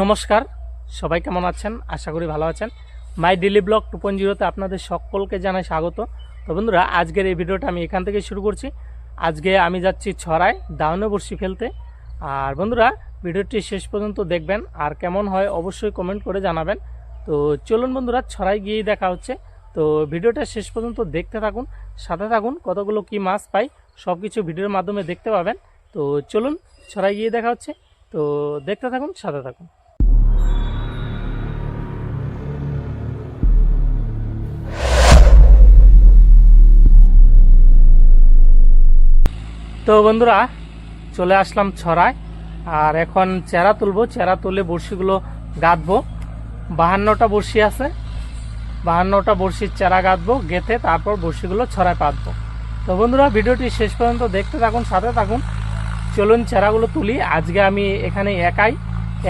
নমস্কার, সবাই কেমন আছেন? আশা করি ভালো আছেন। মাই ডেইলি ব্লগ 2.0 আপনাদের সকলকে জানাই স্বাগত। তো বন্ধুরা, আজকের এই ভিডিওটা আমি এখান থেকে শুরু করছি। আজকে আমি যাচ্ছি ছড়ায় দাউনে বড়শি ফেলতে। আর বন্ধুরা, ভিডিওটি শেষ পর্যন্ত দেখবেন, আর কেমন হয় অবশ্যই কমেন্ট করে জানাবেন। তো চলুন বন্ধুরা, ছড়ায় গিয়েই দেখা হচ্ছে। তো ভিডিওটা শেষ পর্যন্ত দেখতে থাকুন, সাথে থাকুন, কতগুলো কি মাছ পাই সব কিছু ভিডিওর মাধ্যমে দেখতে পাবেন। তো চলুন, ছড়ায় গিয়ে দেখা হচ্ছে। তো দেখতে থাকুন, সাথে থাকুন। তো বন্ধুরা, চলে আসলাম ছড়ায়। আর এখন চেরা তুলবো, চেরা তুলে বড়শিগুলো গাঁথবো। 52টা বড়শি আছে, 52টা বড়শির চেরা গাঁথবো, গেঁথে তারপর বড়শিগুলো ছড়ায় পাতবো। তো বন্ধুরা, ভিডিওটি শেষ পর্যন্ত দেখতে থাকুন, সাথে থাকুন। চলুন চেরাগুলো তুলি। আজকে আমি এখানে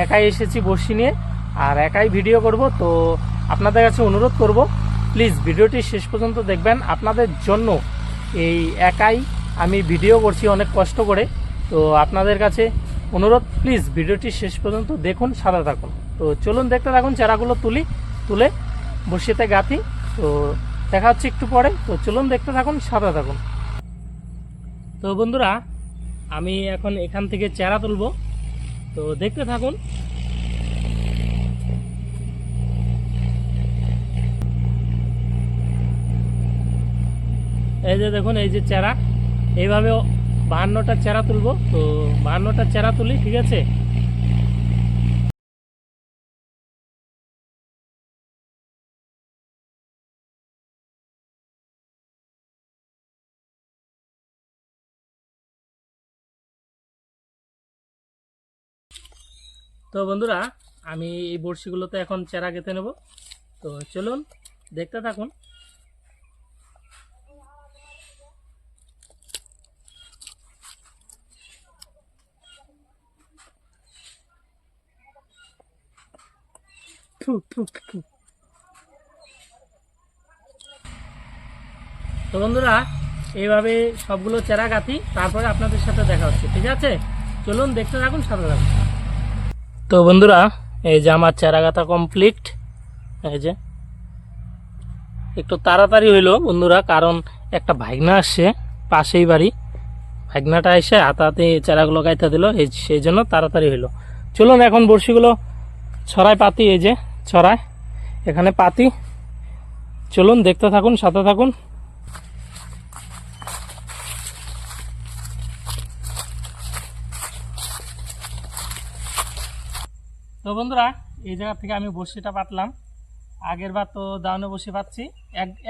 একাই এসেছি বড়শি নিয়ে, আর একাই ভিডিও করব। তো আপনাদের কাছে অনুরোধ করব, প্লিজ ভিডিওটি শেষ পর্যন্ত দেখবেন। আপনাদের জন্য এই একাই আমি ভিডিও করছি অনেক কষ্ট করে। তো আপনাদের কাছে অনুরোধ, প্লিজ ভিডিওটি শেষ পর্যন্ত দেখুন, সাথে থাকুন। তো চলুন দেখতে থাকুন, চেরাগুলো তুলে বড়শিতে গাঁথি। তো দেখা হচ্ছে একটু পরে। তো চলুন দেখতে থাকুন, সাথে থাকুন। তো বন্ধুরা, আমি এখন এখান থেকে চেরা তুলবো, তো দেখতে থাকুন। এই যে দেখুন, এই যে চেরা, এইভাবে 52টা চেরা তুলবো। তো 52টা চেরা তুলি, ঠিক আছে। তো বন্ধুরা, আমি এই বড়শিগুলোতে এখন চেরা গেঁথে নেব। তো চলুন দেখতে থাকুন। তো বন্ধুরা, এইভাবে সবগুলো চেরা গাঁথি, তারপরে আপনাদের সাথে দেখা হচ্ছে, ঠিক আছে। চলুন দেখতে থাকুন, সাথে থাকুন। তো বন্ধুরা, এই যে আমার চেরা গাঁথা কমপ্লিট। এই যে একটু তাড়াতাড়ি হইলো বন্ধুরা, কারণ একটা ভাগনা আসছে পাশেই বাড়ি। ভাগনাটা এসে হাতাহাতি চেরাগুলো গাইতে দিল, সেই জন্য তাড়াতাড়ি হইলো। চলুন এখন বড়শিগুলো ছড়ায় পাতি। এই যে ছড়ায় এখানে পাতি। চলুন দেখতে থাকুন, সাথে থাকুন। তো বন্ধুরা, এই জায়গা থেকে আমি বড়শিটা পাতলাম। আগের বার তো দাউনে বসে পাচ্ছি,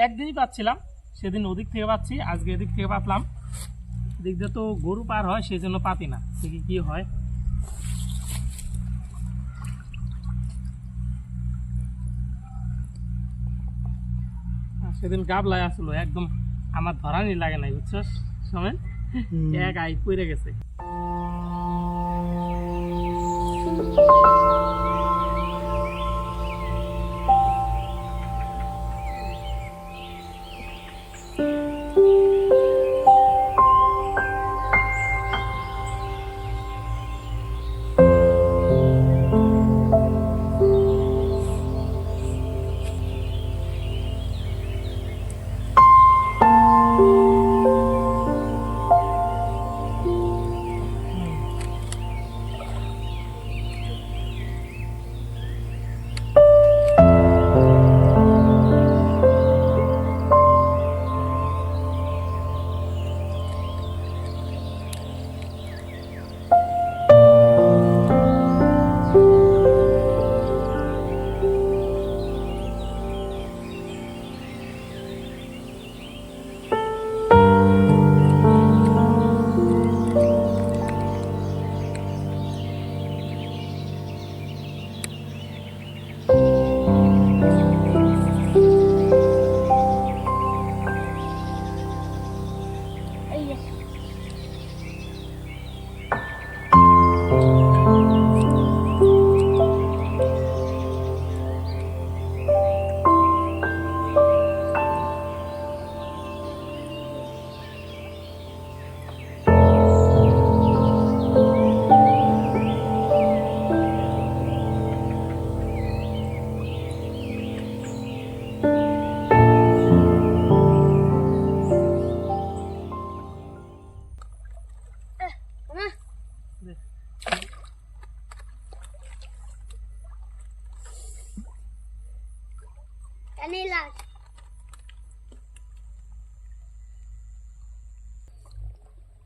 একদিনই পাচ্ছিলাম, সেদিন ওদিক থেকে পাচ্ছি, আজকে এদিক থেকে পাতলাম। এদিক দিয়ে তো গরু পার হয়, সেই জন্য পাতি না, দেখি কি হয়। সেদিন গাবলায় আসলো, একদম আমার ধরানি লাগে নাই, বুঝছস সময় এক আই পড়ে গেছে।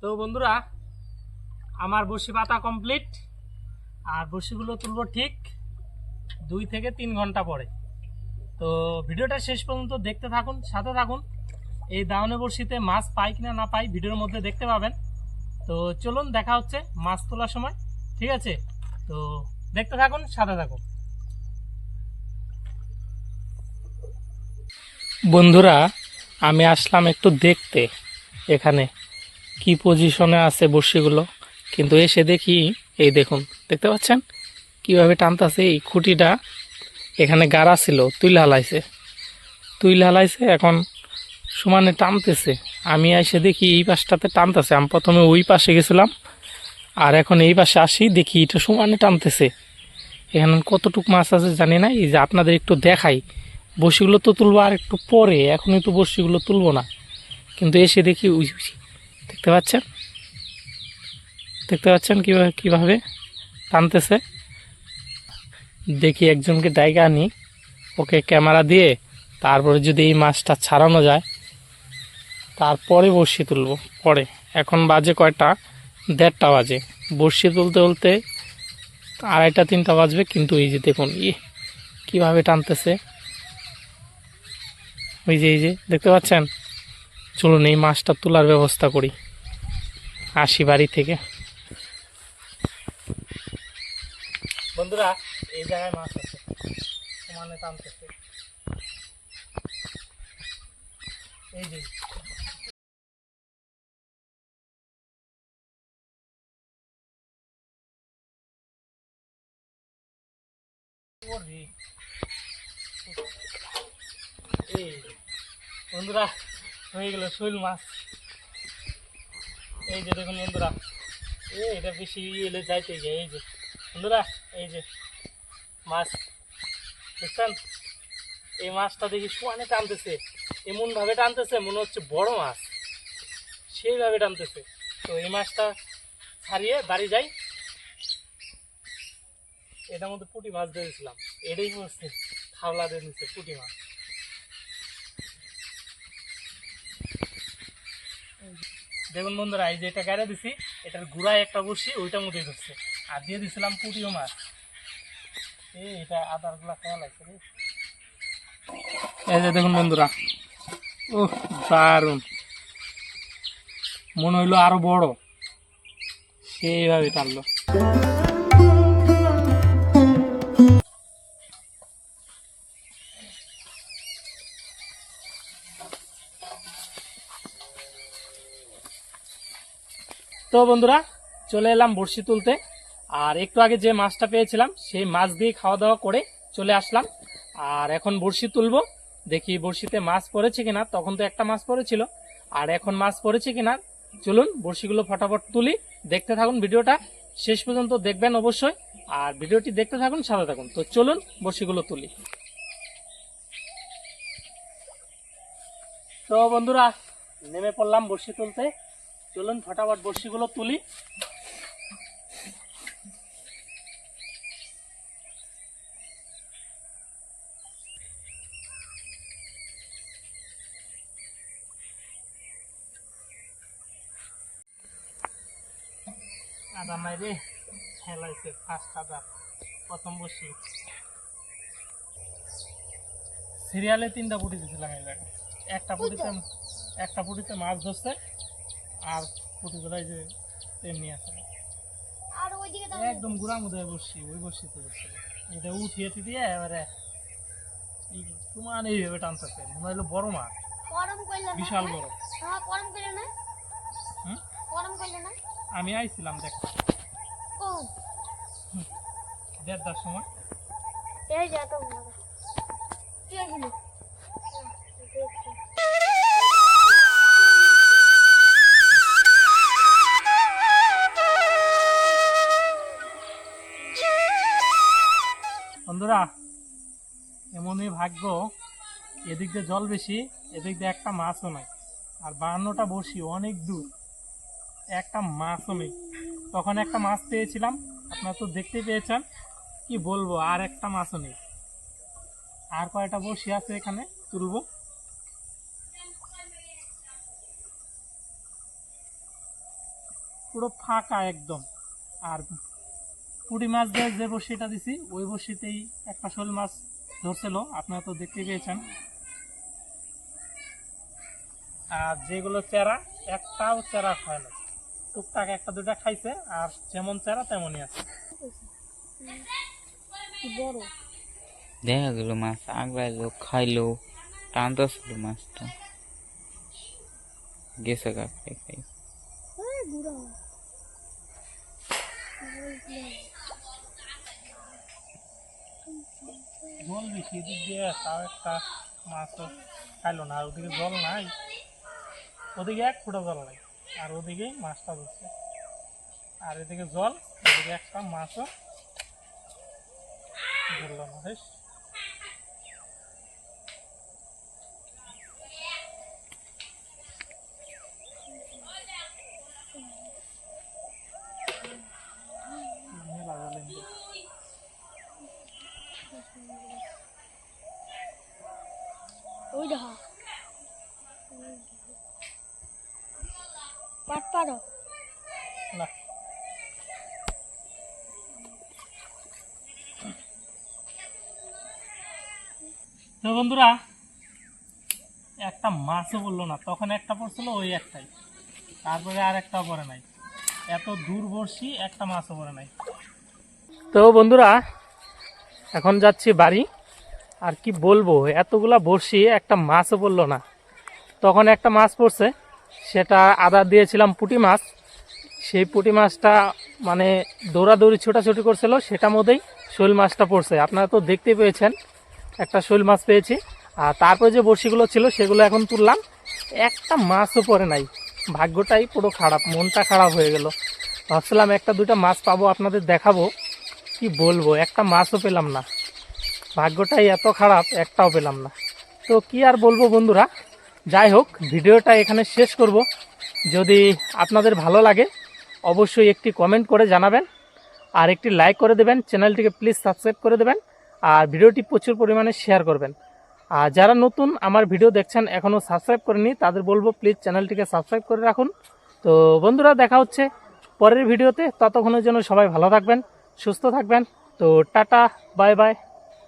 তো বন্ধুরা, আমার বড়শি পাতা কমপ্লিট, আর বড়শিগুলো তুলবো ঠিক 2 থেকে 3 ঘন্টা পরে। তো ভিডিওটা শেষ পর্যন্ত দেখতে থাকুন, সাথে থাকুন। এই দাওনে বড়শিতে মাছ পাই কিনা না পাই ভিডিওর মধ্যে দেখতে পাবেন। তো চলুন, দেখা হচ্ছে মাছ তোলার সময়, ঠিক আছে? তো দেখতে থাকুন, সাথে থাকুন। বন্ধুরা, আমি আসলাম একটু দেখতে এখানে কি পজিশনে আছে বড়শিগুলো, কিন্তু এসে দেখি এই দেখুন, দেখতে পাচ্ছেন কিভাবে টানতেছে। এই খুঁটিটা এখানে গাড়া ছিল, তুইল হালাইছে, এখন সমানে টানতেছে। আমি এসে দেখি এই পাশটাতে টানতেছে। আমি প্রথমে ওই পাশে গেছিলাম, আর এখন এই পাশে আসি, দেখি এটা সমানে টানতেছে। এখানে কতটুক মাছ আছে জানি না। এই যে আপনাদের একটু দেখাই, বড়শিগুলো তো তুলবো আর একটু পরে, এখনই তো বড়শিগুলো তুলবো না। কিন্তু এসে দেখি দেখতে পাচ্ছেন কিভাবে টানতেছে। দেখি একজনকে ডাইকা আনি, ওকে ক্যামেরা দিয়ে, তারপরে যদি এই মাছটা ছাড়ানো যায় তারপরে বড়শি তুলবো পরে। এখন বাজে কয়টা? 1:30 বাজে। বড়শি তুলতে তুলতে 2:30-3টা বাজবে। কিন্তু এই যে দেখুন কিভাবে টানতেছে, এই যে দেখতে পাচ্ছেন। চলুন এই মাছটা তোলার ব্যবস্থা করি, আসি বাড়ি থেকে। বন্ধুরা, এই জায়গায় মাছ আছে, সমানে টানতেছে। এই যে বন্ধুরা, হয়ে গেল শৈল মাছ। এই যে দেখুন বন্ধুরা, এটা বেশি এলে যাইতে গিয়ে এই যে বন্ধুরা, এই যে মাছ দেখছেন। এই মাছটা দেখি সমানে টানতেছে, এমন ভাবে টানতেছে মনে হচ্ছে বড় মাছ, সেইভাবে টানতেছে। তো এই মাছটা ছাড়িয়ে বাড়ি যাই। এটার মধ্যে পুঁটি মাছ দিয়েছিলাম, এটাই হচ্ছে খাওলা দিয়ে নিচ্ছে পুঁটি মাছ। দেখুন বন্ধুরা, এই যে এটা গাড়ে দিছি, এটার গুড়ায় একটা বসি, ওইটার মধ্যে ধরছে। আর দিয়ে দিছিলাম পুঁটিও মাছ। এটা আদার গুলা খেয়াল আছে। এই যে দেখুন বন্ধুরা, ও দারুন, মনে হইলো আরো বড়, সেইভাবে টানলো। তো বন্ধুরা, চলে এলাম বড়শি তুলতে। আর একটু আগে যে মাছটা পেয়েছিলাম সেই মাছ দিয়ে খাওয়া দাওয়া করে চলে আসলাম। আর এখন বড়শি তুলবো, দেখি বড়শিতে মাছ পড়েছে কিনা। তখন তো একটা মাছ পড়েছিল, আর এখন মাছ পড়েছে কিনা। চলুন বড়শিগুলো ফটাফট তুলি। দেখতে থাকুন, ভিডিওটা শেষ পর্যন্ত দেখবেন অবশ্যই, আর ভিডিওটি দেখতে থাকুন, সাথে থাকুন। তো চলুন বড়শিগুলো তুলি। তো বন্ধুরা, নেমে পড়লাম বড়শি তুলতে। চলুন ফটাফট বড়শিগুলো তুলি। আদা মাইরে হেলাইছে ফার্স্ট আদা, প্রথম বড়শি। সিরিয়ালে 3টা পুঁটি দিয়েছিলাম এই জায়গায়। একটা পুঁটিতে মাছ ধরছে, আর পুঁটিগুলো যে তেমনি আছে। একদম গুড়া মুদায় বসছি, ওই বসছিতে ধরছিল। এটা উঠিয়ে দিয়ে এবারে তোমার এইভাবে টানতেছে, মনে হলো বড় মাছ, বিশাল বড়। আমি আইছিলাম দেখতে 1:30টার সময়। বন্ধুরা, এমনই ভাগ্য, এদিক দিয়ে জল বেশি, এদিক দিয়ে একটা মাছও নাই। আর 52টা বড়শি অনেক দূর, একটা মাছও নেই। তখন একটা মাছ পেয়েছিলাম, আপনারা তো দেখতেই পেয়েছেন, কি বলবো, আর একটা মাছও নেই। আর কয়টা বড়শি আছে এখানে তুলবো। পুরো ফাঁকা একদম। আর পুঁটি মাছ দিয়ে যে বড়শিটা দিছি ওই বড়শিতেই একটা শোল মাছ ধরছিল, আপনারা তো দেখতে পেয়েছেন। আর যেগুলো চেরা, একটাও চেরা হয় না, টুকটাক একটা দুটা খাইছে, আর যেমন চেরা তেমনই আছে। দেখা গেল মাছ আগলাইলো, খাইলো, টানতেছিল মাছটা, গেছে কাকড়ে খাই। জল বেশি এদিক দিয়ে, তাও একটা মাছও খাইলো না। আর ওদিকে জল নাই, ওদিকে এক ফুটা জল নাই, আর ওদিকেই মাছটা ধরছে। আর এদিকে জল, এদিকে একটা মাছও ধরলো না। বেশ মেলা জল এনে। ওই দেখা পাট পারো না, তো বন্ধুরা একটা মাছও বললো না, তখন একটা পড়ছিল ওই একটাই, তারপরে আর একটা পড়ে নাই। এত দূর বর্ষি একটা মাছও পড়ে নাই। তো বন্ধুরা এখন যাচ্ছি বাড়ি। আর কি বলবো, এতগুলা বর্ষি একটা মাছও পড়লো না। তখন একটা মাছ পড়ছে, সেটা আদা দিয়েছিলাম পুঁটি মাছ। সেই পুঁটি মাছটা মানে দৌড়াদৌড়ি ছোটাছুটি করছিল, সেটার মধ্যেই শোল মাছটা পড়ছে। আপনারা তো দেখতে পেয়েছেন, একটা শোল মাছ পেয়েছি। আর তারপরে যে বড়শিগুলো ছিল সেগুলো এখন তুললাম, একটা মাছও পড়ে নাই। ভাগ্যটাই পুরো খারাপ, মনটা খারাপ হয়ে গেল। ভাবছিলাম একটা দুইটা মাছ পাবো, আপনাদের দেখাবো, কি বলবো, একটা মাছও পেলাম না। ভাগ্যটাই এত খারাপ, একটাও পেলাম না। তো কি আর বলবো বন্ধুরা, যাই হোক ভিডিওটা এখানে শেষ করব। যদি আপনাদের ভালো লাগে অবশ্যই একটি কমেন্ট করে জানাবেন, আর একটি লাইক করে দেবেন, চ্যানেলটিকে প্লিজ সাবস্ক্রাইব করে দেবেন, আর ভিডিওটি প্রচুর পরিমাণে শেয়ার করবেন। আর যারা নতুন আমার ভিডিও দেখছেন এখনও সাবস্ক্রাইব করেনি, তাদের বলবো প্লিজ চ্যানেলটিকে সাবস্ক্রাইব করে রাখুন। তো বন্ধুরা দেখা হচ্ছে পরের ভিডিওতে, ততক্ষণের জন্য সবাই ভালো থাকবেন, সুস্থ থাকবেন। তো টাটা, বাই বাই।